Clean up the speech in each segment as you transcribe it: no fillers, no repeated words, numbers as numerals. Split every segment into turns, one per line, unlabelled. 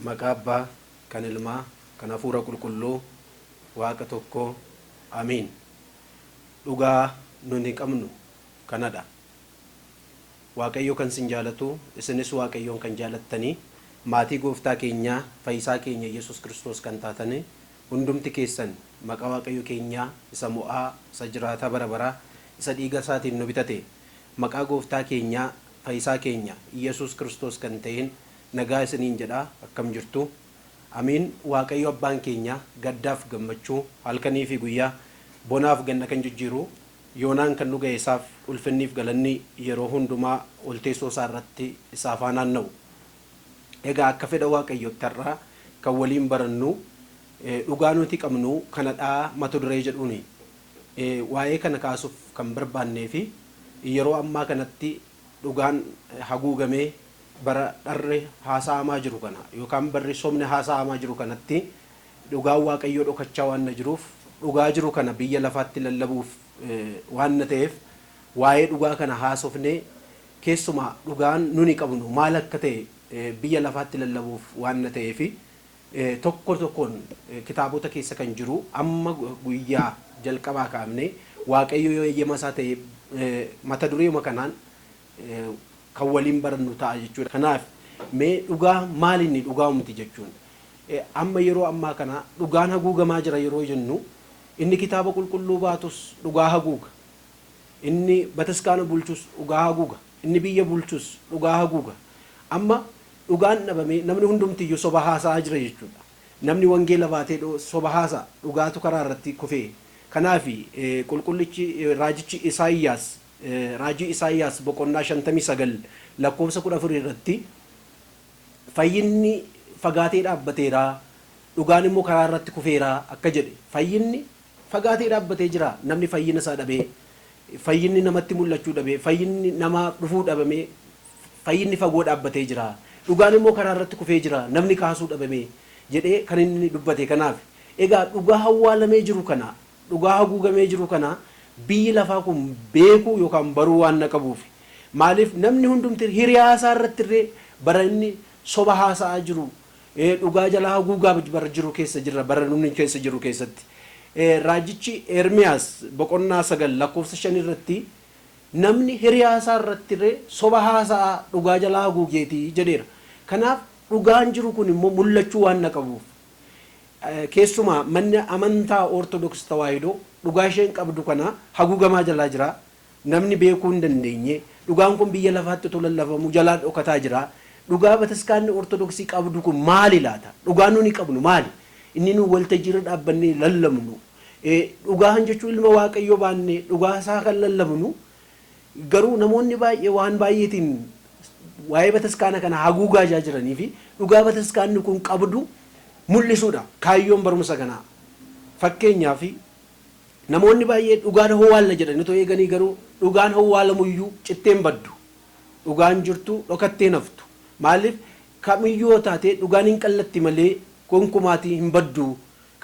Maqaa Abbaa, kan Ilmaa, kan Hafuura Qulqulluu, Waaqa tokkoo, Amiin. Dhugaa nuti qabnu kanadha. Waaqayyo kan sin jaalatu, isinis Waaqayyoon kan jaalattanii, maatii gooftaa keenyaa, fayyisaa keenya Yesus Kiristoos kan taatanii, hundumti keessan maqaa Waaqayyo keenyaa isa mo'aa, isa jiraataa bara baraa, isa dhiiga isaatiin nu bitate, maqaa gooftaa keenyaa, fayyisaa keenya Yesus Kiristoos kan ta'een nagaa isiniin jedhaa akkam jirtu. Amiin. Waaqayyo abbaan keenya gaddaaf gammachuu, halkanii fi guyyaa, bonaaf ganna kan jijjiiru, yoonaan kan nu ga'eessaaf ulfinniif galanni yeroo hundumaa ol teessoo isaa irratti isaaf haa naanna'u. Egaa akka fedha Waaqayyotti har'aa kan waliin barannu dhugaa nuti qabnu kanadhaa mata duree jedhuuni. Waa'ee kana kaasuuf kan barbaannee fi yeroo ammaa kanatti dhugaan haguugamee bara dharre haasa'amaa jiru kana yookaan barri somne haasa'amaa jiru kanatti dhugaan Waaqayyoo dhokachaa waan jiruuf dhugaa jiru kana biyya lafaatti lallabuuf waan ta'eef waa'ee dhugaa kana haasofnee keessumaa dhugaan nuni qabnu maal akka ta'e biyya lafaatti lallabuuf waan ta'eef tokko tokkoon kitaabota keessa kan jiru amma guyyaa jalqabaa kaafnee Waaqayyo yoo eeyyama isaa ta'e mata dureema kanaan kan waliin barannu ta'a jechuudha. Kanaaf mee dhugaa maal inni dhugaa miti jechuun amma yeroo ammaa kana dhugaan haguugamaa jira yeroo jennu inni kitaaba qulqulluu baatus dhugaa haguuga, inni bataskaana bulchus dhugaa haguuga, inni biyya bulchus dhugaa haguuga. Amma dhugaan dhabamee namni hundumtiyyuu soba haasa'aa jira jechuudha. Namni wangeela baatee soba haasa'a, dhugaatu karaa irratti kufee. Kanaaf qulqullichi raajichi raajii Isaayyaas boqonnaa 59 lakkoofsa 14 irratti fayyinni fagaatee dhaabbateera, dhugaan immoo karaa irratti kufeera akka jedhe. Fayyinni fagaatee dhaabbatee jira, namni fayyina isaa dhabee, fayyinni namatti mul'achuu dhabee, fayyinni nama dhufuu dhabamee, fayyinni fagoo dhaabbatee jira, dhugaan immoo karaa irratti kufee jira, namni kaasuu dhabamee jedhee kan inni dubbate. Kanaaf egaa dhugaa hawwaalamee jiru kana, dhugaa haguugamee jiru kana biyyi lafaa kun beekuu yookaan baruu waan qabuuf maaliif namni hundumti hiriyaa isaa irratti illee bara inni soba haasa'aa jiru dhugaa jalaa haguugaa bara jiru keessa jirra, bara nuni keessa jiru keessatti raajichi Ermiyaas boqonnaa 9 lakkoofsa 5 irratti namni hiriyaa isaa irratti illee soba haasa'aa dhugaa jalaa haguugeetii jedheera. Kanaaf dhugaan jiru kun immoo mul'achuu waan qabuuf keessumaa manni amantaa Ortodoksii Tawaahidoo dhugaa isheen qabdu kana haguugamaa jalaa jira, namni beekuu hin dandeenye, dhugaan kun biyya lafaatti lallafamu jalaa dhokataa jira. Dhugaa bataskaanni Ortodoksii qabdu kun maali laata? Dhugaan nuni qabnu maali? Inni nu waltajjiirra dhaabbannee lallabnu dhugaan jechuun ilma Waaqayyoo baannee dhugaa isaa kan lallabnu garuu namoonni baay'ee waan baay'eetiin waa'ee bataskaana kana haguugaa jiranii fi dhugaa bataskaanni kun qabdu mul'isuudha kaayyoon barumsa kanaa. Fakkeenyaaf namoonni baay'ee dhugaan hawwaalla jedhanii too eeganii garuu dhugaan hawwaalamuyyuu citteen baddu, dhugaan jirtu dhokattee naftu. Maaliif kamiyyuu taatee dhugaan hin qallatti malee gonkumaatii hin baddu.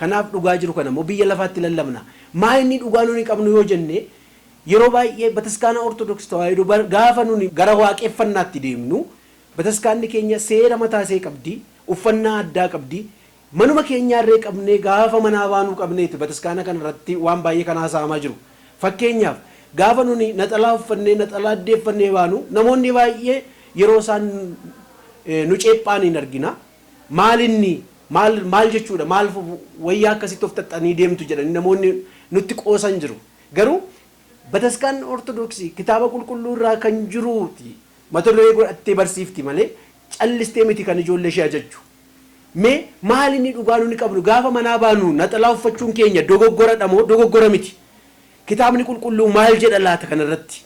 Kanaaf dhugaa jiru kana immoo biyya lafaatti lallabna. Maa inni dhugaa nuni qabnu yoo jenne yeroo baay'ee bataskaana Ortodoksii Tawaahidoo gaafa nuni gara waaqeffannaatti deemnu bataskaanni keenya seera mataasee qabdi, uffannaa addaa qabdi. Manuma keenyaarree qabnee gaafa manaa baanuu qabneeti bataskaana kanarratti waan baay'ee kan haasa'amaa jiru. Fakkeenyaaf gaafa nuni naxalaa uffannee naxalaa addeeffannee baanu namoonni baay'ee yeroo isaan nu ceephaan hin argina. Maalinni maal jechuudha, maal wayyaa akkasitti of xaxxanii deemtu jedhanii namoonni nutti qoosan jiru. Garuu bataskaanni Ortodoksii kitaaba qulqulluu irraa kan jiruuti mata duree godhattee barsiifti malee callistee miti kan ijoollee ishee ajajju. Mee maal inni dhugaa nuni qabnu gaafa manaa baanu naxalaa uffachuun keenya dogoggoradha moo dogoggora miti? Kitaabni qulqulluu maal jedha laata kanarratti?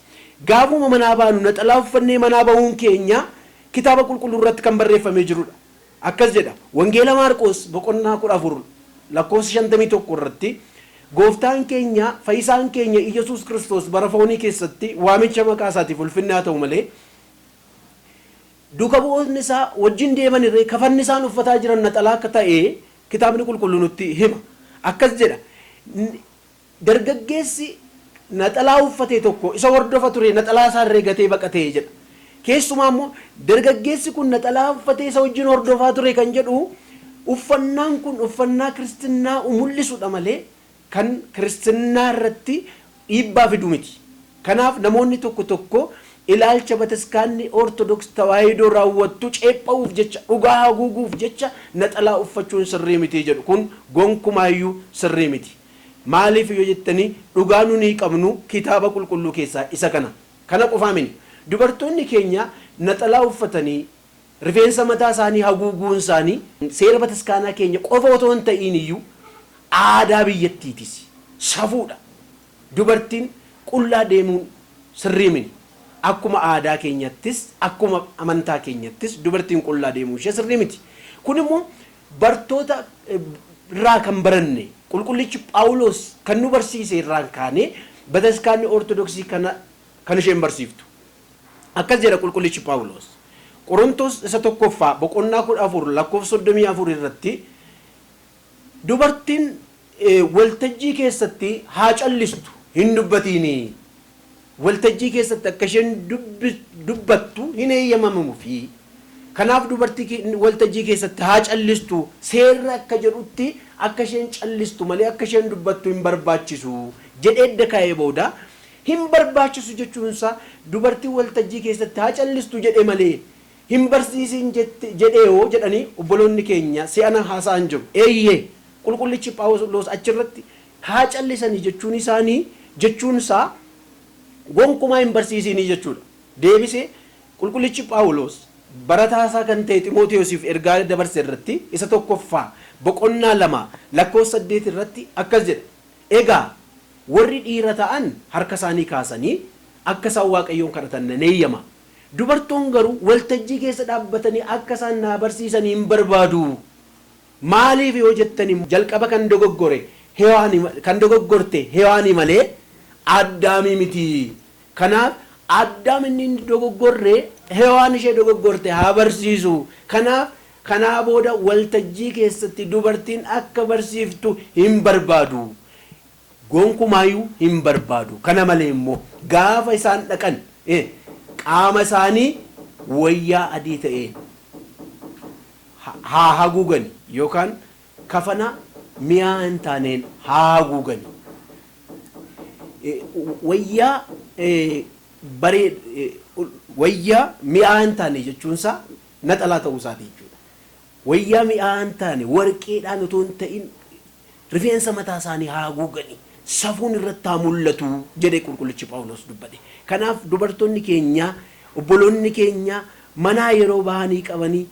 Gaafuma manaa baanu naxalaa uffannee manaa bahuun keenya kitaaba qulqulluu irratti kan barreeffamee jirudha. Akkas jedha Wangeela Maarqos boqonnaa 14 lakkoofsa 51 irratti gooftaan keenya fayyisaan keenya Yesus Kiristoos bara foonii keessatti waamicha maqaa isaatiif ulfinni haa ta'u malee duuka bu'oonni isaa wajjin deeman irree kafanni isaan uffataa jiran naxalaa akka ta'e kitaabni qulqulluu nutti hima. Akkas jedha dargaggeessi naxalaa uffatee tokko isa hordofa ture naxalaa isaa irree gatee baqatee jedha. Keessumaa immoo dargaggeessi kun naxalaa uffatee isa wajjin hordofaa ture kan jedhu uffannaan kun uffannaa kiristinnaa mul'isudha malee kan kiristinnaa irratti dhiibbaa fidu miti. Kanaaf namoonni tokko tokko ilaalcha bataskaanni ortodoks tawaahidoo raawwattu ceepha'uuf jecha dhugaa haguuguuf jecha naxalaa uffachuun sirrii miti jedhu kun gonkumaayyuu sirrii miti. Maaliif yoo jettanii dhugaa nuti qabnu kitaaba qulqulluu keessaa isa kana. Kana qofaa miti. Dubartoonni keenya naxalaa uffatanii rifeensa mataa isaanii haguuguun isaanii seera bataskaanaa keenya qofa otoo hin ta'iin iyyuu aadaa biyyattiitis safuudha. Dubartiin qullaa deemuun sirrii miti. Akkuma aadaa keenyattis akkuma amantaa keenyattis dubartiin qullaa deemuun ishee sirrii miti. Kun immoo bartoota irraa kan baranne qulqullichi Phaawulos kan nu barsiise irraan kaanee bataskaanni ortodoksii kan isheen barsiiftu. Akkas jedha qulqullichi Phaawulos Qorontos isa tokkoffaa boqonnaa 14 lakkoofsa 34 irratti dubartiin waltajjii keessatti haa callistu hin dubbatiini. Waltajjii keessatti akka isheen dubbattu hin eeyyamamuu fi kanaaf dubartii waltajjii keessatti haa callistu seerri akka jedhutti akka isheen callistu malee akka isheen dubbattu hin barbaachisu jedhee edda kaa'ee booda hin barbaachisu jechuunsaa dubartii waltajjii keessatti haa callistu jedhe malee hin barsiisin jedhee yoo jedhanii obboloonni keenya si'ana haasa'an jiru. Eeyyee qulqullichi Phaawulos achirratti haa callisanii jechuun isaanii jechuunsaa gonkumaa hin barsiisinii jechuudha. Deebisee qulqullichi Phaawulos barataa isaa kan ta'e Ximooteyoosiif ergaa dabarse irratti isa tokkoffaa boqonnaa 2 lakkoofsa 8 irratti akkas jedha. Egaa warri dhiira ta'an harka isaanii kaasanii akka isaan Waaqayyoon kadhatan nan eeyyama. Dubartoon garuu waltajjii keessa dhaabbatanii akka isaan naa barsiisanii hin barbaadu. Maaliif yoo jettanii jalqaba kan dogoggorte Hewaanii malee Addaamii miti. Kanaaf Addaam inni dogoggorre Hewaan ishee dogoggorte haa barsiisu. Kanaaf kanaa booda waltajjii keessatti dubartiin akka barsiiftu hin barbaadu. Gonkumaayyuu hin barbaadu. Kana malee immoo gaafa isaan dhaqan qaama isaanii wayyaa adii ta'een haa haguugani yookaan kafana mi'aa hin taaneen haa haguugani. Wayyaa mi'aa hin taane jechuunsaa naxalaa ta'uu isaati jechuudha. Wayyaa mi'aa hin taane warqeedhaan otoo hin ta'in rifeensa mataa isaanii haa haguugani. Safuun irratti haa mul'atu jedhee qulqullichi Phaawulos dubbate. Kanaaf dubartoonni keenya obboloonni keenya manaa yeroo bahanii qabanii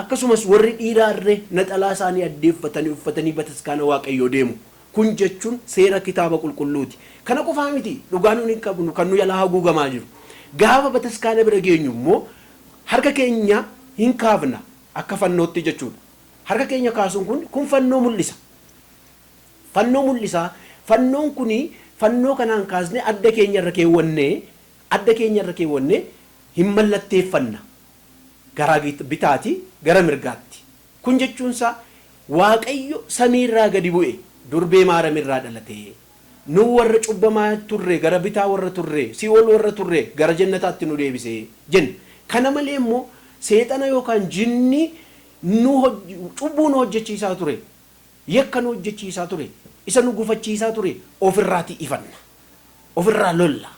akkasumas warri dhiiraarree naxalaa isaanii addeeffatanii uffatanii bataskaana Waaqayyoo deemu. Kun jechuun seera kitaaba qulqulluuti. Kana qofaa miti dhugaa nuti qabnu kan nu jalaa haguugamaa jiru. Gaafa bataskaana bira geenyu immoo harka keenya hin kaafna akka fannootti jechuudha. Harka keenya kaasuun kun fannoo mul'isa. Fannoo mul'isaa. Fannoon kuni fannoo kanaan kaasne adda keenya irra keewwannee hin mallatteeffanna. Gara bitaati gara mirgaatti. Kun jechuunsaa Waaqayyo samiirraa gadi bu'e durbee maaramirraa dhalate. Nu warra cubbamaa turre gara bitaa warra turre Si'ool warra turre gara jannataatti nu deebisee jenna. Kana malee immoo seexana yookaan jinni cubbuu nu hojjechiisaa ture. Yakka nu hojjechiisaa ture. Isa nu gufachiisaa ture ofirraati ifanna. Ofirraa lolla.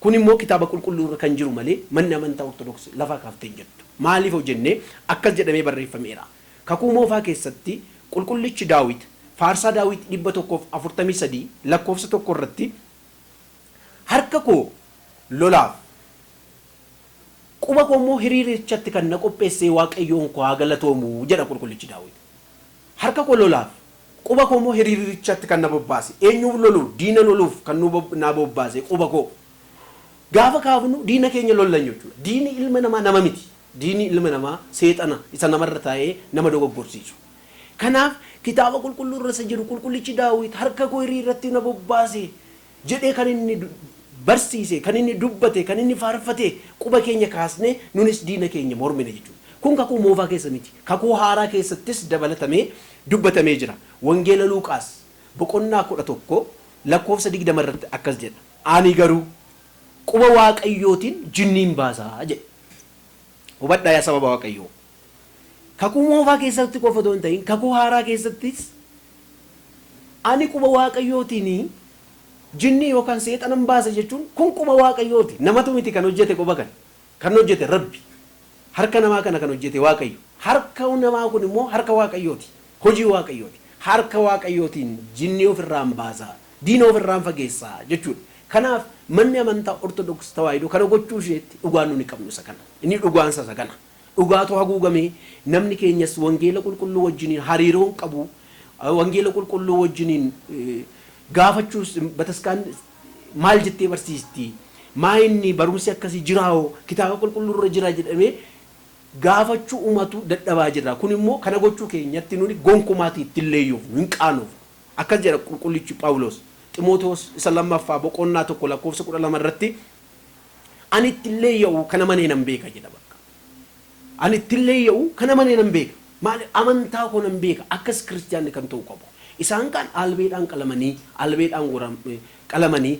Kun immoo kitaaba qulqulluu irra kan jiru malee manni amantaa ortodoksii lafa kaafteen jettu. Maaliif hojjennee akkas jedhamee barreeffameera. Kakuu moofaa keessatti qulqullichi Daawit faarsaa Daawit 143 lakkoofsa 1 irratti harka koo lolaaf quba koo immoo hiriirichatti kan na qopheessee Waaqayyoon koo haa galatoomu jedha qulqullichi Daawit. Harka koo lolaaf quba koo immoo hiriirichatti kan na bobbaase. Eenyuuf loluuf? Diina loluuf kan na bobbaase quba koo. Gaafa kaafnu diina keenya lollan jechuudha. Diini ilma namaa nama miti. Diini ilma namaa seexana isa namarra taa'ee nama dogoggorsiisu. Kanaaf kitaaba qulqulluu irra jiru qulqullichi Daawit harka koo hiriirratti na bobbaase jedhee kan inni barsiise, kan inni dubbate, kan inni faarfate quba keenya kaasne nunis diina keenya mormine jechuudha. Kun kakuu moofaa keessa miti. Kakuu haaraa keessattis dabalatamee dubbatamee jira. Wangeela Luuqaas boqonnaa 11 lakkoofsa 20 irratti akkas jedha. Ani garuu quba Waaqayyootiin jinniin baasaa jedhe. hubadhaa yaa saba waaqayyoo. Kakuu moofaa keessatti qofa otoo hin ta'in kakuu haaraa keessattis ani quba waaqayyootiin jinni yookaan seexanan baasa jechuun kun quba waaqayyooti. Namatu miti kan hojjete quba kan hojjete Rabbi. Harka namaa kana kan hojjete waaqayyo. Harka namaa kun immoo harka waaqayyooti. Hojii waaqayyooti. Harka waaqayyootiin jinni ofirraan baasaa, diina ofirraan fageessaa jechuudha. Kanaaf manni amantaa Ortodoksii tawaahidoo kana gochuu isheetti dhugaan nuti qabnu isa kana. Inni dhugaansa isa kana. Dhugaatu haguugamee namni keenyas wangeela qulqulluu wajjiniin hariiroon qabu, wangeela qulqulluu wajjiniin gaafachuus bataskaan maal jettee barsiisti? Maa inni barumsi akkasii jiraao kitaaba qulqulluu irra jira jedhamee gaafachuu uumatu dadhabaa jira. Kun immoo kana gochuu keenyatti nuti gonkumaatti ittiin leeyyuuf hin qaanuuf. Akkas jedha qulqullichi Phaawulos Ximootoos isa lammaffaa boqonnaa 1:12 irratti ani ittiin leeyya'u kana manee nan beeka jedha bakka. Ani ittiin leeyya'u kana manee nan beeka. Maali amantaa koo nan beeka akkas kiristiyaanni kan ta'u qabu. Isaan kan albeedhaan qalamanii qalamanii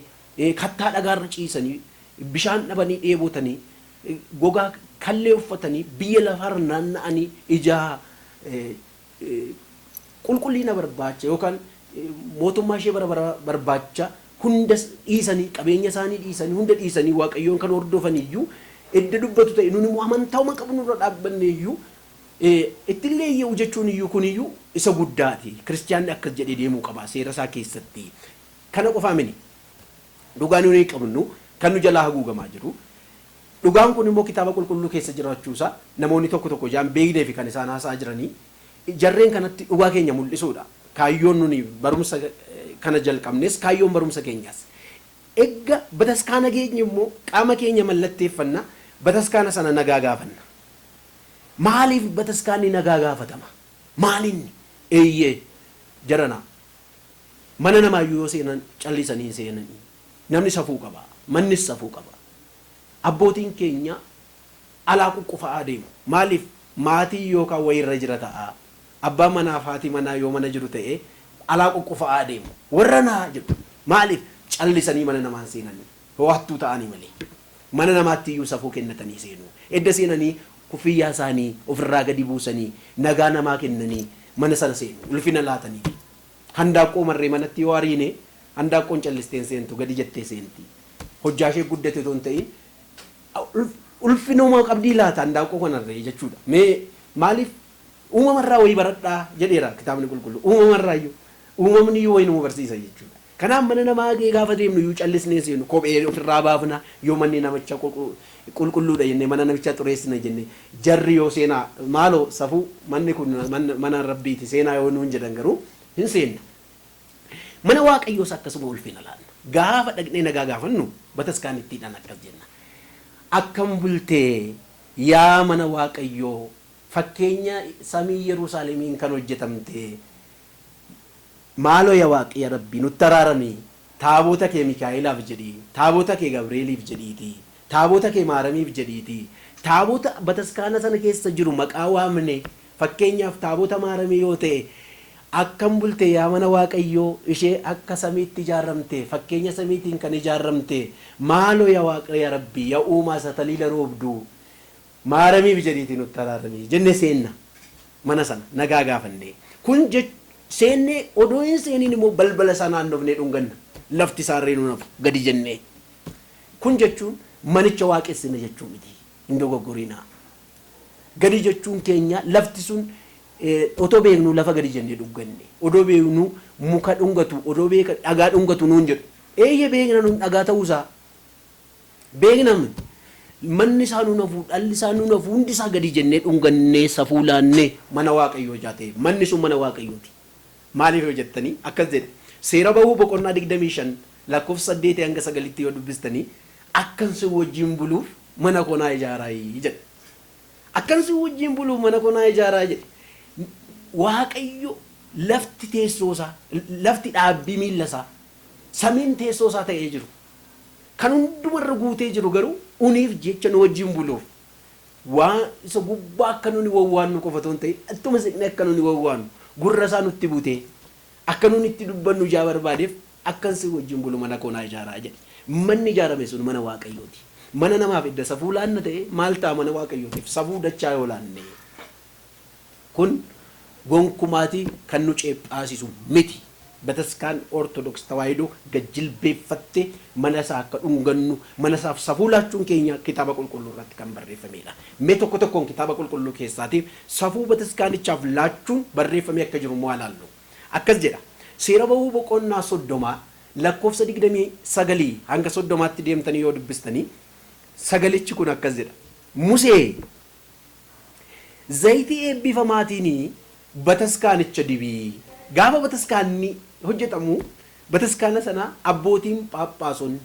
kattaa dhagaarra ciisanii bishaan dhabanii dheebotanii gogaa kallee uffatanii biyya lafarra naanna'anii ijaa qulqullina barbaacha yookaan mootummaa ishee barbaacha hunda dhiisanii qabeenya isaanii dhiisanii hunda dhiisanii waaqayyoon kan hordofaniyyuu edda dubbatu ta'e nuni immoo amantaa'uma qabnurra dhaabbanneeyyuu ittiin leeyya'u jechuun iyyuu kuniyyuu isa guddaati. Kiristiyaanni akkas jedhee deemuu qaba seera isaa keessatti. Kana qofaa mini dhugaan nuyi qabnu kan nu jalaa haguugamaa jiru. Dhugaan kun immoo kitaaba qulqulluu keessa jiraachuusaa namoonni tokko jaan beeknee fi kan isaan haasaa jiranii jarreen kanatti dhugaa keenya mul'isuudha. Kaayyoon nuni barumsa kana jalqabnes kaayyoon barumsa keenyaas. Egaa bataskaana keenya immoo qaama keenya mallatteeffanna bataskaana sana nagaa gaafanna. Maaliif bataskaanni nagaa gaafatama? Maalinni eeyyee jarana mana namaa yoo seenan callisanii seenanii namni safuu qaba. Mannis safuu qaba. Abbootiin keenya alaa quqqufa'aa deemu. Maaliif maatii yookaan wayirra jira ta'a. Abbaan manaa fi haati manaa yoo mana jiru ta'e alaa quqqufa'aa deemu. Warra naa jedhu maaliif callisanii mana namaan seenanii ho'attuu ta'anii malee. Mana namaatti iyyuu safuu kennatanii seenu. Edda seenanii kuffiyyaa isaanii ofirraa gadi buusanii nagaa namaa kennanii mana sana seenu. Ulfina laatanii. Handaaqqoo marree manatti yoo ariine handaaqqoon callisteen seentu gadi jettee seenti. Hojjaa ishee guddate otoo hin ta'in ulfinuma qabdii laata handaaqqoo kanarree jechuudha. Mee maaliif uumamarraa wayii baradhaa jedheera kitaabni qulqulluu. Uumamarraayyuu uumamni iyyuu wayii nu barsiisa jechuudha. Kanaaf mana namaa gaafa deemnu iyyuu callisnee seenu kophee ofirraa baafna yoo manni namicha qulqulluudha jennee mana namicha xureessina jennee jarri yoo seenaa maaloo safuu manni kun mana rabbiiti seenaa yoo nuun jedhan garuu hin seenna. Mana waaqayyoos akkasuma ulfina laanna. Gaafa dhaqnee nagaa gaafannu bataskaanittiidhaan akkas jenna. Akkam bultee yaa mana waaqayyoo fakkeenya samii Yerusaalemiin kan hojjetamte maaloo yaa waaqayyo rabbi nutti araarami taabota kee Mikaa'ilaaf jedhii taabota kee Gabreeliif jedhiiti taabota kee Maaramiif jedhiiti taabota bataskaana sana keessa jiru maqaa waamne fakkeenyaaf taabota Maaramii yoo ta'e akkam bultee yaa mana waaqayyoo ishee akka samiitti ijaarramte fakkeenya samiitiin kan ijaarramte maaloo yaa waaqayyo rabbi yaa uumaa isa taliila roobduu Maaramiif jedhiiti nutti araarami jenne seenna mana sana nagaa gaafanne kun seennee odoo hin seeniin immoo balbala isaa naannofnee dhunganna lafti isaarree nu nafu gadi jennee kun jechuun manicha waaqessina jechuu miti hin dogoggoriinaa gadi jechuun keenya lafti sun otoo beeknu lafa gadi jennee dhunganne odoo beeknu muka dhungatu odoo beeka dhagaa dhungatu nuun jedhu eeyyee beekna nuun dhagaa ta'uusaa beekna manni isaa nu nafu dhalli isaa nu nafu hundi isaa gadi jennee dhungannee safuu laannee mana waaqayyoo jaatee manni sun mana waaqayyooti. Maaliif yoo jettanii akkas jedhe seera bahuu boqonnaa 25 lakkoofsa 8 hanga 9 yoo dubbistanii akkan si wajjin buluuf mana konaa ijaaraa jedhe. Akkan si wajjin buluuf mana konaa ijaaraa jedhe. Waaqayyo lafti teessoosaa lafti dhaabbii miilla isaa samiin teessoosaa ta'ee jiru kan hundumarra guutee jiru garuu uniif jecha nu wajjin buluuf waan isa gubbaa akka nuni wawwaannu qofa otoo hin ta'in attuma siqnee akka nuni wawwaannu gurra isaa nutti butee akka nuni itti dubbannu ijaa barbaadeef akkan si wajjin bulu mana konaa ijaaraa jedhe. Manni ijaarame sun mana waaqayyooti. mana namaaf idda safuu laanna ta'e maal ta'a mana waaqayyootiif safuu dachaa yoo laanne kun gonkumaatii kan nu ceephaasisu miti. Bataskaan ortodoks tawaahidoo gajjilbeeffattee mana isaa akka dhungannu mana isaaf safuu laachuun keenya kitaaba qulqulluu irratti kan barreeffamedha. Mee tokko tokkoon kitaaba qulqulluu keessaatiif safuu bataskaanichaaf laachuun barreeffamee akka jiru moo ilaallu. Akkas jedha. Seera ba'uu boqonnaa 30 lakkoofsa 29 hanga 30tti deemtanii yoo dubbistanii sagalichi kun akkas jedha. Musee zayitii eebbifamaatiin bataskaanicha dibii. Gaafa bataskaanni hojjetamu bataskaana sana abbootiin paappaasonni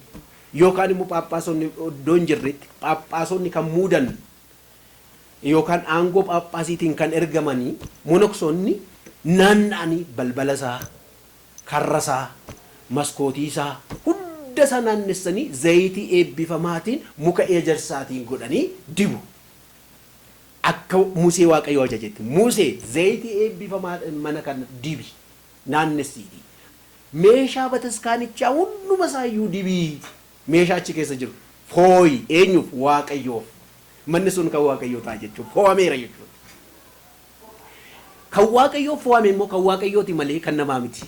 yookaan immoo paappaasonni iddoo hin jirretti paappaasonni kan muudan yookaan aangoo paappaasiitiin kan ergamanii monoksoonni naanna'anii balbala isaa, karra isaa, maskootii isaa hunda isaa naannessanii zayitii eebbifamaatiin muka ejersaatiin godhanii dibu. Akka Musee Waaqayyoo ajajetti Musee zayitii eebbifamaa mana kan dibi naannessiiti. Meeshaa bataskaanichaa hunduma isaayyuu dibii. Meeshaa achi keessa jiru fooyi eenyuuf Waaqayyoof. Manni sun kan Waaqayyoo ta'a jechuudha. Foo'ameera jechuudha. Kan Waaqayyoof foo'ame immoo kan Waaqayyooti malee kan namaa miti.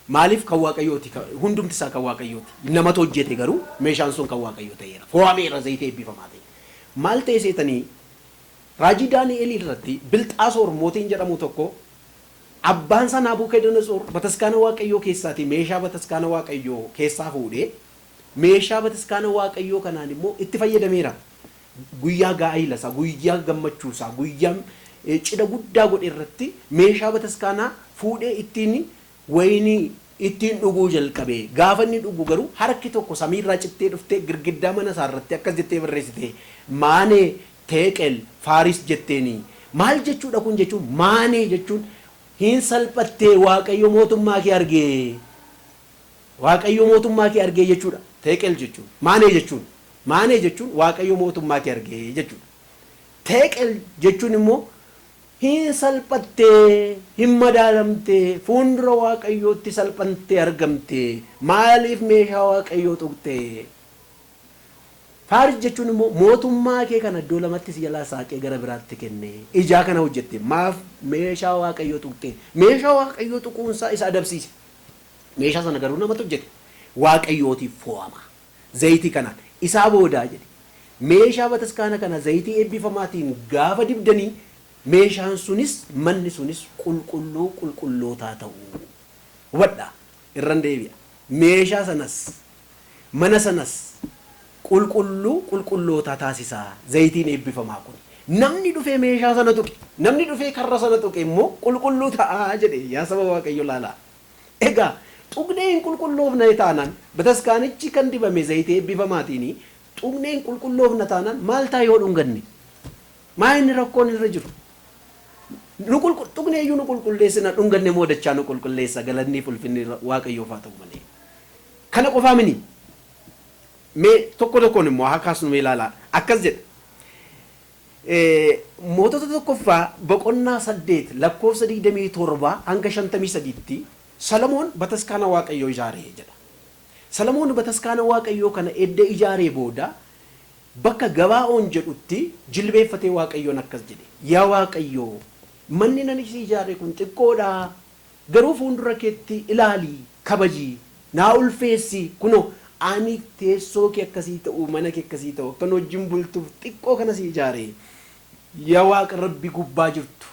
Maaliif kan Waaqayyooti hundumti isaa kan Waaqayyooti. Namatu hojjete garuu meeshaan sun kan Waaqayyoo ta'eera. Foo'ameera zayitii eebbifamaa ta'e. Maal ta'e seetanii raajii Daani'eel irratti Bilxaasoor mootiin jedhamu tokko abbaan isaa Naabukedonosor bataskaana Waaqayyoo keessaati meeshaa bataskaana Waaqayyoo keessaa fuudhee meeshaa bataskaana Waaqayyoo kanaan immoo itti fayyadameera. Guyyaa gaa'ila isaa, guyyaa gammachuu isaa, guyyaa cidha guddaa godhe irratti meeshaa bataskaanaa fuudhee ittiin wayinii ittiin dhuguu jalqabe. Gaafa inni dhugu garuu harki tokko samiirraa cittee dhuftee girgiddaa mana isaa irratti akkas jettee barreessite. Maanee teeqel faaris jetteeni. Maal jechuudha kun jechuun maanee jechuun hin salphattee Waaqayyo mootummaa kee argee. Waaqayyo mootummaa kee argee jechuudha. Teeqel jechuun maanee jechuun Waaqayyo mootummaa kee argee jechuudha. Teeqel jechuun immoo hin salphattee hin madaalamtee fuuldura Waaqayyootti salphantee argamtee maaliif meeshaa Waaqayyoo tuqxee. Faaris jechuun immoo mootummaa kee kana iddoo lamatti si jalaa saaqee gara biraatti kenne ijaa kana hojjette maaf meeshaa Waaqayyoo tuqxee. Meeshaa Waaqayyoo tuquunsaa isa adabsiise. Meeshaa sana garuu namatu hojjete. Waaqayyootiif foo'ama. Zayitii kanaan isaa boodaa jedhe meeshaa bataskaana kana zayitii eebbifamaatiin gaafa dibdanii meeshaan sunis manni sunis qulqulluu qulqullootaa ta'u. Hubadhaa irran deebi'a. Meeshaa sanas mana sanas qulqulluu qulqullootaa taasisaa zayitiin eebbifamaa kun. Namni dhufee meeshaa sana tuqe, namni dhufee karra sana tuqe immoo qulqulluu ta'aa jedhe yaa saba Waaqayyo laalaa. Egaa xuqneen qulqulloofna taanaan bataskaanichi kan dibame zayitii eebbifamaatiin xuqneen qulqulloofna taanaan maal ta'a yoo dhunganne? Maa inni rakkoon irra jiru? Xuqneeyyuu nu qulqulleessina dhunganne moodachaa nu qulqulleessa galanni ulfinni Waaqayyoof haa ta'u malee. Kana qofaa mini. Mee tokko tokkoon immoo haa kaasnu mee ilaalaa akkas jedha. Mootota tokkoffaa boqonnaa 8 lakkoofsa 27 hanga 53tti Salamoon bataskaana Waaqayyoo ijaaree jedha. Salamoon bataskaana Waaqayyoo kana edda ijaaree booda bakka Gabaa'oon jedhutti jilbeeffatee Waaqayyoon akkas jedhe. Yaa Waaqayyoo manni nan isi ijaaree kun xiqqoodha garuu fuuldura keetti ilaalii kabajii naa ulfeessi kunoo ani teessoo kee akkasii ta'u mana kee akkasii ta'u akkan wajjin bultuuf xiqqoo kana si ijaaree. Yaa Waaqa Rabbi gubbaa jirtu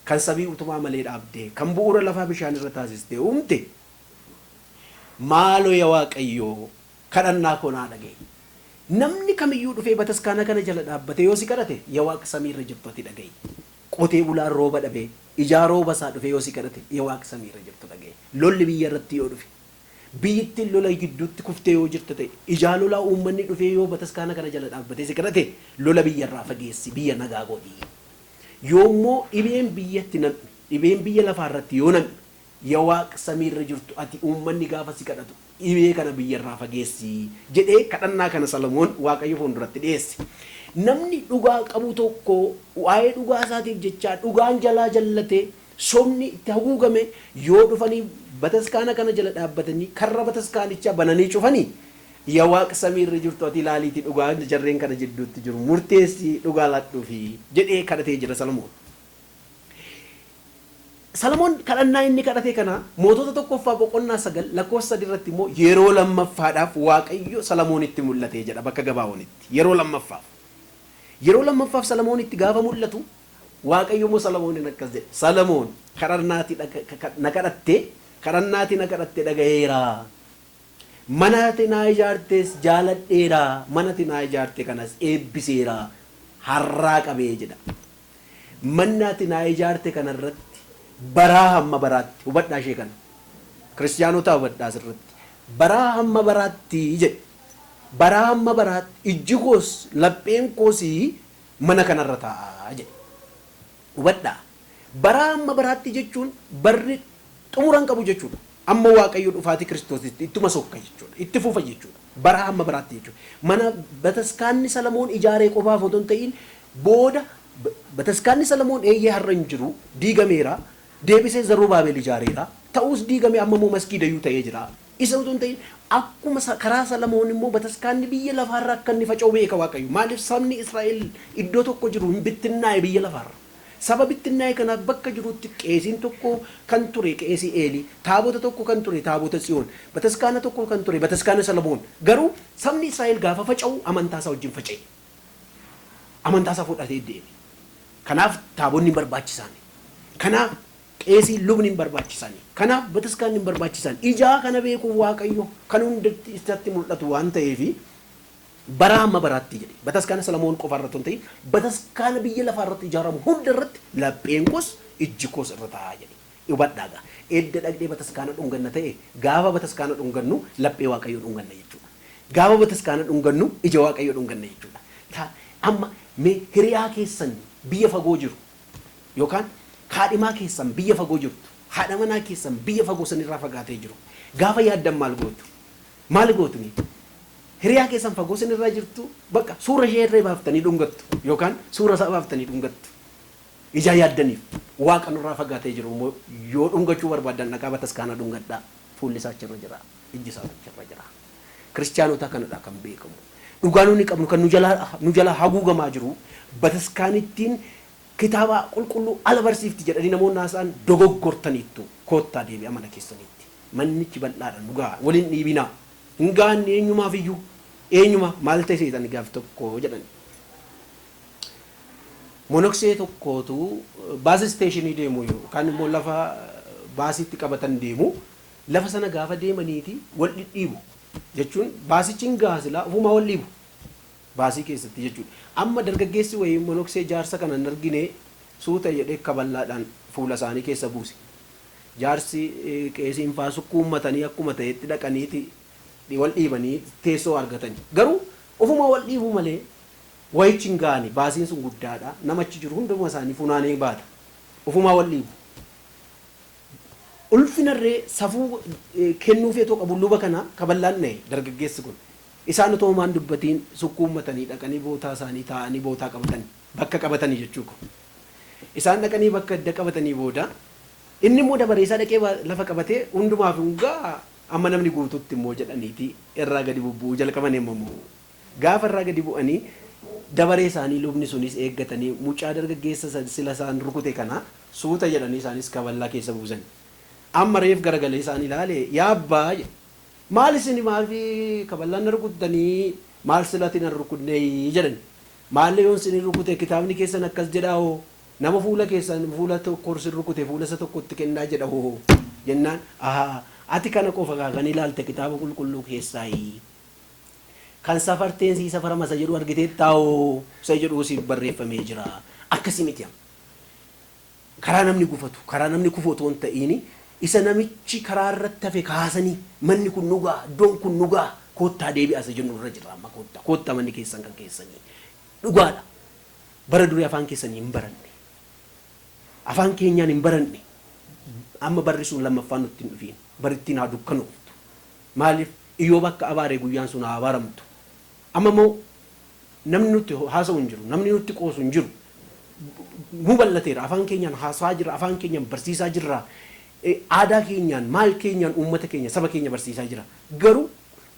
kan sabii utumaa malee dhaabdee kan bu'uura lafaa bishaan irra taasistee uumte maaloo yaa Waaqayyoo kadhannaa koo naa dhaga'i. Namni kamiyyuu dhufee bataskaana kana jala dhaabbatee yoo si kadhate yaa Waaqa samii irra jirtu ati dhaga'i. Qotee bulaan rooba dhabee ijaa rooba isaa dhufee yoo si kadhate yaa Waaqa samii irra jirtu dhaga'i. Lolli biyya irratti yoo dhufe biyyittiin lola gidduutti kuftee yoo jirtu ta'e ijaa lolaa uummanni dhufee yoo bataskaana kana jala dhaabbatee si kadhate lola biyya irraa fageessi biyya nagaa godhi. Yoommoo dhibeen biyyatti namni dhibeen biyya lafaa irratti yoo namni yaa Waaqa samii irra jirtu ati uummanni gaafa si kadhatu dhibee kana biyya irraa fageessi jedhee kadhannaa kana Salamoon Waaqayyo fuulduratti dhiyeesse. Namni dhugaa qabu tokko waa'ee dhugaa isaatiif jecha dhugaan jalaa jallatee somni itti haguugame yoo dhufanii bataskaana kana jala dhaabbatanii karra bataskaanichaa bananii cufanii yaa waaqa samiirra jirtu ati ilaaliitii dhugaa jarreen kana jidduutti jiru murteessii dhugaa laadhuu fi jedhee kadhatee jira Salamoon. Salamoon kadhannaa inni kadhatee kana mootota tokkoffaa boqonnaa 9 lakkoofsa 3 irratti immoo yeroo lammaffaadhaaf Waaqayyo Salamoonitti mul'atee jedha bakka Gabaa'oonitti yeroo lamaffaaf Salamoonitti gaafa mul'atu Waaqayyo immoo Salamooniin akkas jedhe Salamoon kadhannaati na kadhatte dhagayeera manati naa ijaartes jaaladheera manati naa ijaarte kanas eebbiseera harraa qabee jedha manati naa ijaarte kanarratti baraa hamma baraatti hubadhaa ishee kana kiristaanota hubadhaa asirratti baraa hamma baraatti jedhe baraa hamma baraatti ijji koos lapheen koosii mana kanarra taa'a jedhe hubadhaa baraa hamma baraatti jechuun barri xumuran qabu jechuudha amma Waaqayyo dhufaatii Kiristoositti ittuma sokka jechuudha itti fufa jechuudha baraa hamma baraatti jechuudha mana bataskaanni Salamoon ijaaree qofaaf otoo hin ta'in booda bataskaanni Salamoon eeyyee har'a hin jiru diigameera deebisee Zarubaabel ijaareera ta'us diigame amma moo maskiidayyuu ta'ee jira isa otoo hin ta'in akkuma karaa Salamoon immoo bataskaanni biyya lafaarra akka inni faca'u beeka Waaqayyo maaliif sabni Israa'el iddoo tokko jiru hin bittinnaa'e biyya lafaarra saba bittinnaa'e kanaaf bakka jirutti qeesiin tokko kan ture qeesii Eelii taabota tokko kan ture taabota Tsiyoon bataskaana tokko kan ture bataskaana Salamoon garuu sabni Israa'el gaafa faca'u amantaasaa wajjin faca'e amantaasaa fudhatee deeme kanaaf taabonni barbaachisan kanaaf qeesii lubni barbaachisan kanaaf bataskaanni barbaachisan ijaa kana beeku Waaqayyo kan hundatti isatti mul'atu waan ta'eef baraa hamma baraatti jedhe bataskaana Salamoon qofa irratti hin ta'in bataskaana biyya lafaa irratti ijaaramu hunda irratti lapheen koos ijji koos irra taa'a jedhe hubadhaaga edda dhaqdee bataskaana dhunganna ta'e gaafa bataskaana dhungannu laphee Waaqayyo dhunganna jechuudha gaafa bataskaana dhungannu ija Waaqayyo dhunganna jechuudha amma mee hiriyaa keessan biyya fagoo jiru yookaan haadhimaa keessan biyya fagoo jirtu haadha manaa keessan biyya fagoo sanirraa fagaatee jiru gaafa yaaddan maal gootu ni hiriyaa keessan fagoo sanirraa jirtu bakka suura ishee irree baaftanii dhungattu yookaan suura isaa baaftanii dhungattu ija yaaddaniif waaqa nurraa fagaatee jiru immoo yoo dhungachuu barbaadan dhaqaa bataskaana dhungadhaa fuulli isaa achirra jira ijji isaa achirra jira kiristaanota kanadha kan beekamu dhugaan nuti qabnu kan nu jalaa haguugamaa jiru bataskaanittiin kitaaba qulqulluu ala barsiifti jedhanii namoonni haasa'an dogoggortaniittu koottaa deebi'a mana keessanitti mannichi bal'aadha dhugaa waliin dhiibinaa hin gaanne eenyumaaf iyyuu eenyuma maal ta'e seetan gaaf tokko jedhan monoksee tokkootu baas isteeshinii deemu yookaan immoo lafa baasitti qabatan deemu lafa sana gaafa deemaniiti wal dhidhiibu jechuun baasichi hin gaasilaa ofumaa wal dhiibu baasii keessatti jechuudha amma dargaggeessi wayii monoksee jaarsa kana hin argine suuta jedhee kaballaadhaan fuula isaanii keessa buuse jaarsi qeesiin faa sukkuummatanii akkuma ta'etti dhaqaniiti wal dhiibanii teessoo argatanii garuu ofuma wal dhiibu malee wayichi hin gaane baasiin sun guddaadha namachi jiru hunduma isaanii funaanee baata ofumaa wal dhiibu ulfinarree safuu kennuufii otoo qabu luba kana kaballaan na'e dargaggeessi kun isaan otoo maan dubbatiin sukkuummatanii dhaqanii bootaa isaanii taa'anii bootaa qabatanii bakka qabatanii jechuudha isaan dhaqanii bakka adda qabatanii booda inni immoo dabaree isaa dhaqee lafa qabatee hundumaaf hungaa amma namni guututti immoo jedhaniiti irraa gadi bubbuu jalqaban immoo gaafa irraa gadi bu'anii dabaree isaanii lubni sunis eeggatanii mucaa dargaggeessa sila isaan rukute kana suuta jedhanii isaanis kaballaa keessa buusan amma reef garagalee isaan ilaale yaa abbaa maal isin maafi kaballaan rukuttanii maal silatiin rukutne jedhan maalle yoon isin rukute kitaabni keessan akkas jedhaa nama fuula keessan fuula tokko sin rukute fuula isa tokkotti kennaa jedha jennaan ati kana qofa kan ilaalte kitaaba qulqulluu keessaa kan safarteen si safara masa jedhu argitee taa'oo isa jedhu si barreeffamee jira akkasii miti karaa namni gufatu karaa namni kufotu on ta'ini isa namichi karaa irratti hafe kaasanii manni kun nugaa iddoon kun nugaa koottaa deebi'as jennu irra jira amma koottaa manni keessan kan keessanii dhugaadha bara durii afaan keessanii hin baranne afaan keenyaan hin baranne amma barri sun lammaffaan nutti hin dhufiin barittiin haa dukkanooftu maaliif iyyoo bakka abaaree guyyaan sun haa abaaramtu amma moo namni nutti haasa'u hin jiru namni nutti qoosu hin jiru nu bal'ateera afaan keenyaan haasa'aa jirra afaan keenyaan barsiisaa jirra aadaa keenyaan maal keenyaan uummata keenya saba keenya barsiisaa jira garuu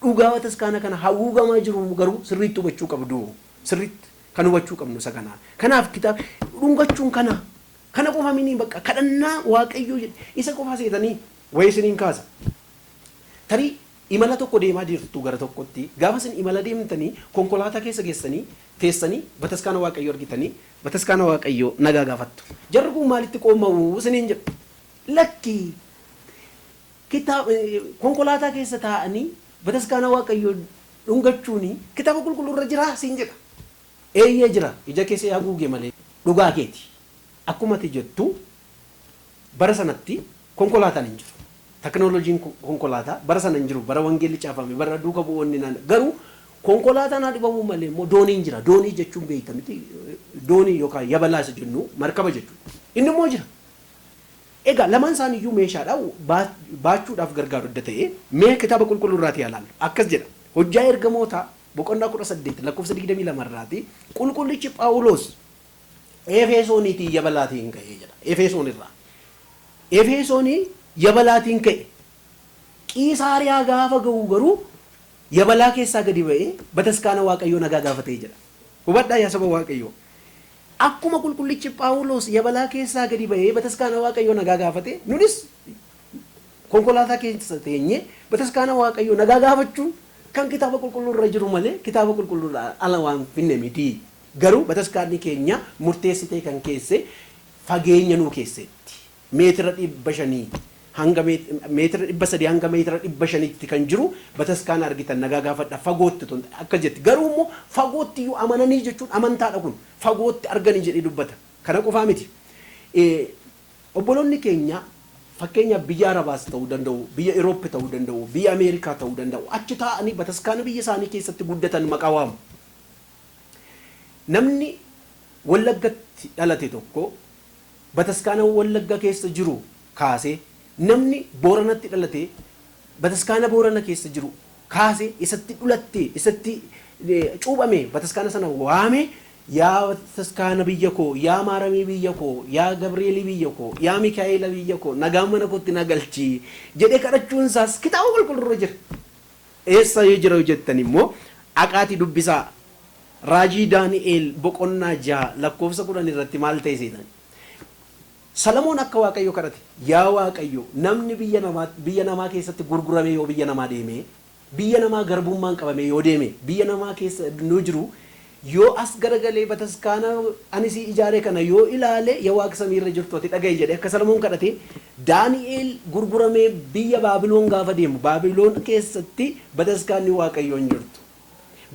dhugaa bataskaana kana haguugamaa jiru garuu sirriitti hubachuu qabdu. Sirriitti kan hubachuu qabnu isa kana. Kanaaf kitaaba dhungachuun kana qofa mini bakka kadhannaa waaqayyoo isa qofa seetanii wayii isiniin kaasa. Tarii imala tokko deemaa jirtu gara tokkotti gaafa isin imala deemtanii konkolaataa keessa geessanii teessanii bataskaana waaqayyoo argitanii bataskaana waaqayyoo nagaa gaafattu. Jarri kun maalitti qooma'u isiniin jedhu. Lakki kitaaba konkolaataa keessa taa'anii bataskaana waaqayyoo dhungachuuni kitaaba qulqulluu irra jira siin jedha. Eeyyee jira ija keessa haguuge malee dhugaa keeti. Akkuma ati jettu bara sanatti konkolaataan hin jiru. Teknooloojiin konkolaataa bara sana hin jiru. Bara wangeelli caafame bara duuka bu'oonni naan garuu konkolaataan haa dhibamu malee immoo dooniin jira. Doonii jechuun beekta miti doonii yookaan yabalaas jennu markaba jechuudha. Inni immoo jira. Egaa lamaan isaanii iyyuu meeshaadha baachuudhaaf gargaaru adda ta'e mee kitaaba qulqulluu irraati ilaallu. Akkas jedha. Hojjaa ergamoota boqonnaa 18 lakkoofsa 22 irraati qulqullichi Phaawulos Efesooniitii yabalaatiin ka'ee jedha. Efesoon irraa. Efesoonii yabalaatiin ka'e. Qiisaariyaa gaafa ga'u garuu yabalaa keessaa gadi ba'ee bataskaana waaqayyoo nagaa gaafatee jedha. Hubadhaa yaa saba waaqayyoo. Akkuma qulqullichi Phaawulos yabalaa keessaa gadi ba'ee bataskaana waaqayyoo nagaa gaafate nunis konkolaataa keessa teenyee bataskaana waaqayyoo nagaa gaafachuun kan kitaaba qulqulluu irra jiru malee kitaaba qulqulluu ala waan finne miti. Garuu bataskaanni keenya murteessitee kan keesse fageenya nuu keessetti meetira 500 hanga meetira 300 hanga meetira 500tti kan jiru bataskaana argitan nagaa gaafadha fagootti tun akka jetti. Garuu immoo fagootti iyyuu amananii jechuun amantaadha kun fagootti arganii jedhee dubbata. Kana qofaa miti. Obboloonni keenya fakkeenya biyya Arabaas ta'uu danda'u, biyya Eurooppii ta'uu danda'u, biyya Ameerikaa ta'uu danda'u achi taa'anii bataskaana biyya isaanii keessatti guddatan maqaa waamu. Namni Wallaggatti dhalate tokko bataskaana Wallagga keessa jiru kaasee namni Booranatti dhalate bataskaana Boorana keessa jiru kaasee isatti dhulattee isatti cuubame bataskaana sana waame yaa bataskaana biyya koo yaa maaramii biyya koo yaa Gabriyeelii biyya koo yaa Mikaa'eela biyya koo nagaa mana kootti na galchi jedhee kadhachuun isaas kitaaba qulqulluu irra jira. Eessa yoo jira jettan immoo aqaatii dubbisaa. Raajii Daani'eel boqonnaa 6 lakkoofsa 10 irratti maal ta'e seetan. Salamoon akka waaqayyo kadhate yaa waaqayyo namni biyya namaa keessatti gurgurame yoo biyya namaa deeme biyya namaa garbummaan qabame yoo deeme biyya namaa keessa nu jiru yoo as garagalee bataskaana anis ijaare kana yoo ilaale yaa waaqa samiirra jirtu ati dhaga'i jedhe akka Salamoon kadhate Daani'eel gurgurame biyya Baabiloon gaafa deemu Baabiloon keessatti bataskaanni waaqayyoon jirtu.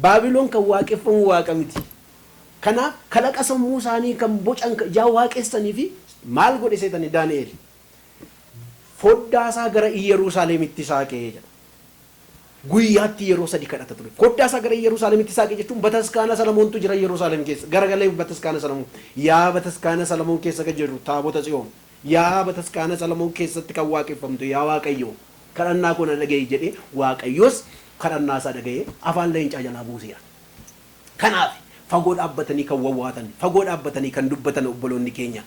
Baabiloon kan waaqeffamu waaqa miti. Kanaaf kalaqa sammuu isaanii kan bocan yaa waaqessanii fi maal godhe seetanii Daani'eel foddaasaa gara Yerusaalemitti saaqee jedha. Guyyaatti yeroo 3 kadhata ture. Foddaasaa gara Yerusaalemitti saaqee jechuun bataskaana Salamoontu jira Yerusaalem keessa. Garagalee bataskaana Salamoon. Yaa bataskaana Salamoon keessa kan jiru taabota Tsiyoon. Yaa bataskaana Salamoon keessatti kan waaqeffamtu yaa waaqayyo kadhannaa koo na dhaga'i jedhee waaqayyos kadhannaa isaa dhaga'ee afaan leencaa jalaa buuseera. Kanaaf fagoo dhaabbatanii kan wawwaatan fagoo dhaabbatanii kan dubbatan obboloonni keenya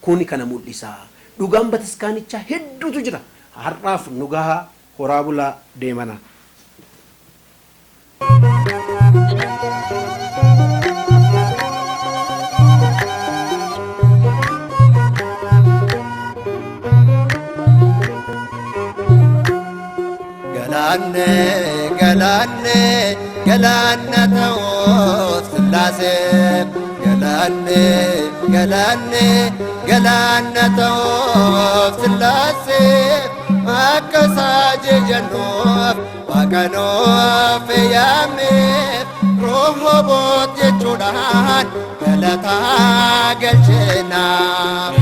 kun kana mul'isa. Dhugaan bataskaanichaa hedduutu jira. Har'aaf nu gahaa horaa bulaa deemana. Galaanna ta'uuf sillaasee galaanna ta'uuf sillaasee akka saajee jennuuf waaqanuuf yaameef roohoboot jechuudhaan galataa galcheenaa.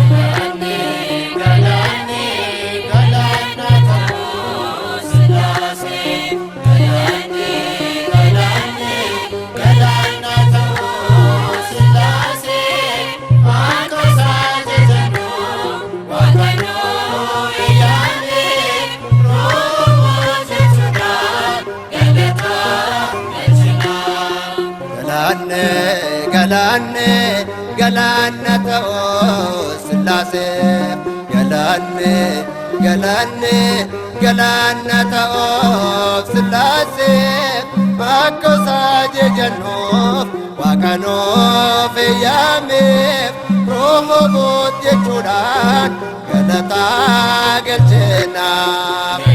Galaanna ta'uuf sillaasee
galanne galanna ta'oof sillaase bakka saaje jannoof waaqanoof eeyyameef roho boot jechuudhaan galataa galcheenaaf.